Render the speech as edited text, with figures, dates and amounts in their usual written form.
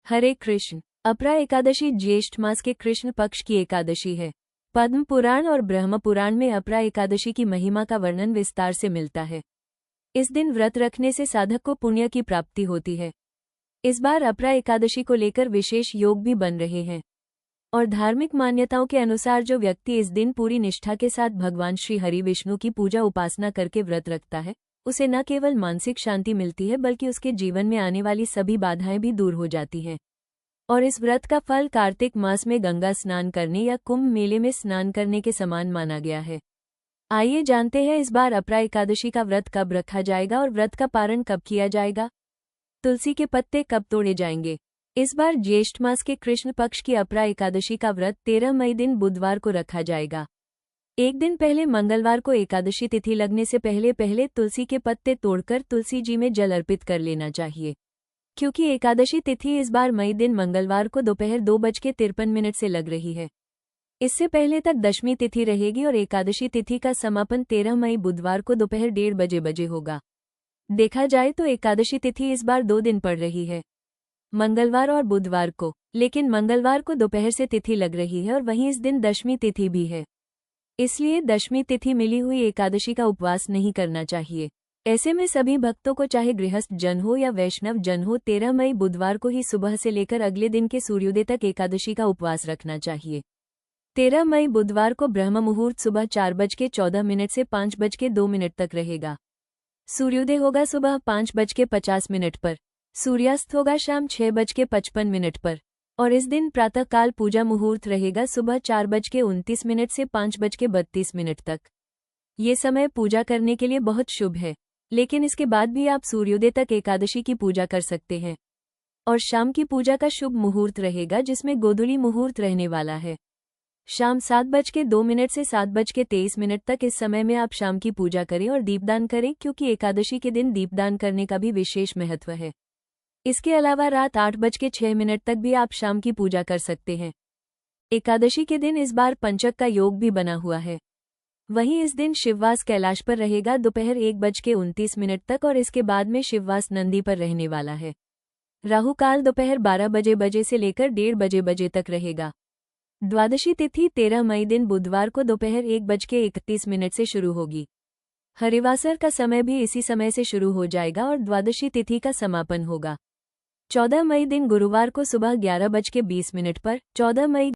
हरे कृष्ण। अपरा एकादशी ज्येष्ठ मास के कृष्ण पक्ष की एकादशी है। पद्म पुराण और ब्रह्म पुराण में अपरा एकादशी की महिमा का वर्णन विस्तार से मिलता है। इस दिन व्रत रखने से साधक को पुण्य की प्राप्ति होती है। इस बार अपरा एकादशी को लेकर विशेष योग भी बन रहे हैं और धार्मिक मान्यताओं के अनुसार जो व्यक्ति इस दिन पूरी निष्ठा के साथ भगवान श्री हरि विष्णु की पूजा उपासना करके व्रत रखता है, उसे न केवल मानसिक शांति मिलती है बल्कि उसके जीवन में आने वाली सभी बाधाएं भी दूर हो जाती हैं। और इस व्रत का फल कार्तिक मास में गंगा स्नान करने या कुंभ मेले में स्नान करने के समान माना गया है। आइए जानते हैं इस बार अपरा एकादशी का व्रत कब रखा जाएगा और व्रत का पारण कब किया जाएगा। तुलसी के पत्ते कब तोड़े जाएंगे। इस बार ज्येष्ठ मास के कृष्ण पक्ष की अपरा एकादशी का व्रत 13 मई दिन बुधवार को रखा जाएगा। एक दिन पहले मंगलवार को एकादशी तिथि लगने से पहले तुलसी के पत्ते तोड़कर तुलसी जी में जल अर्पित कर लेना चाहिए, क्योंकि एकादशी तिथि इस बार मई दिन मंगलवार को दोपहर 2:53 से लग रही है। इससे पहले तक दशमी तिथि रहेगी और एकादशी तिथि का समापन 13 मई बुधवार को दोपहर 1:30 बजे होगा। देखा जाए तो एकादशी तिथि इस बार 2 दिन पड़ रही है, मंगलवार और बुधवार को, लेकिन मंगलवार को दोपहर से तिथि लग रही है और वहीं इस दिन दशमी तिथि भी है। इसलिए दशमी तिथि मिली हुई एकादशी का उपवास नहीं करना चाहिए। ऐसे में सभी भक्तों को चाहे गृहस्थ जन हो या वैष्णव जन हो 13 मई बुधवार को ही सुबह से लेकर अगले दिन के सूर्योदय तक एकादशी का उपवास रखना चाहिए। 13 मई बुधवार को ब्रह्म मुहूर्त सुबह 4:14 से 5:02 तक रहेगा। सूर्योदय होगा सुबह 5:50 पर, सूर्यास्त होगा शाम 6:55 पर और इस दिन प्रातःकाल पूजा मुहूर्त रहेगा सुबह 4:29 से 5:32 तक। ये समय पूजा करने के लिए बहुत शुभ है, लेकिन इसके बाद भी आप सूर्योदय तक एकादशी की पूजा कर सकते हैं। और शाम की पूजा का शुभ मुहूर्त रहेगा जिसमें गोधूली मुहूर्त रहने वाला है। शाम 7:02 से 7:23 तक इस समय में आप शाम की पूजा करें और दीपदान करें, क्योंकि एकादशी के दिन दीपदान करने का भी विशेष महत्व है। इसके अलावा रात 8:06 तक भी आप शाम की पूजा कर सकते हैं। एकादशी के दिन इस बार पंचक का योग भी बना हुआ है। वहीं इस दिन शिववास कैलाश पर रहेगा दोपहर 1:29 तक और इसके बाद में शिववास नंदी पर रहने वाला है। राहु काल दोपहर 12 बजे से लेकर 1:30 बजे तक रहेगा। द्वादशी तिथि 13 मई दिन बुधवार को दोपहर 1:31 से शुरू होगी। हरिवासर का समय भी इसी समय से शुरू हो जाएगा और द्वादशी तिथि का समापन होगा 14 मई दिन गुरुवार को सुबह 11:20 पर। 14 मई